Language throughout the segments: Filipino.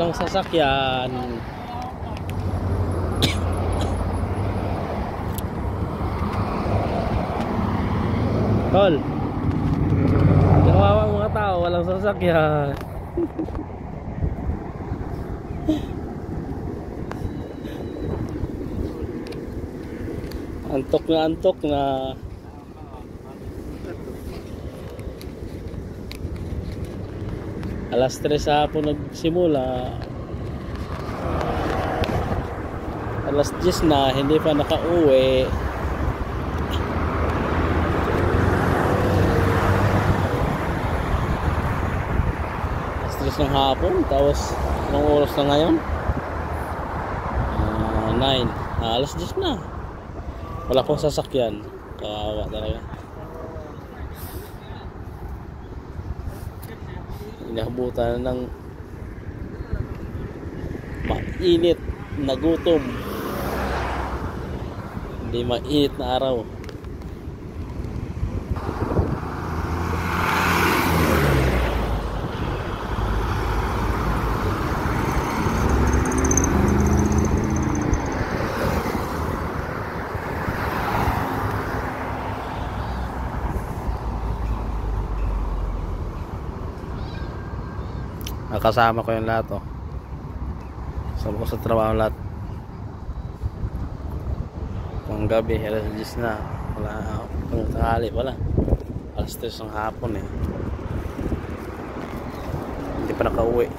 walang sasakyan. Tol, kawawa mga tao, walang sasakyan. Antok na. Alas 3 sa hapon nagsimula. Alas 10 na, hindi pa nakauwi. Alas 3 ng hapon, tapos anong oras na ngayon? 9. Alas 10 na. Wala pong sasakyan. Kawawa talaga. Inabutan ng mainit na gutom. Hindi mainit na araw. Nakasama ko yung lahat, oh. Sama ko sa trabaho lahat. Pang gabi, alas 10 na. Wala, pang tanghali wala. Alas 3 ng hapon eh. Hindi pa nakauwi.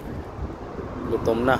Gutom na.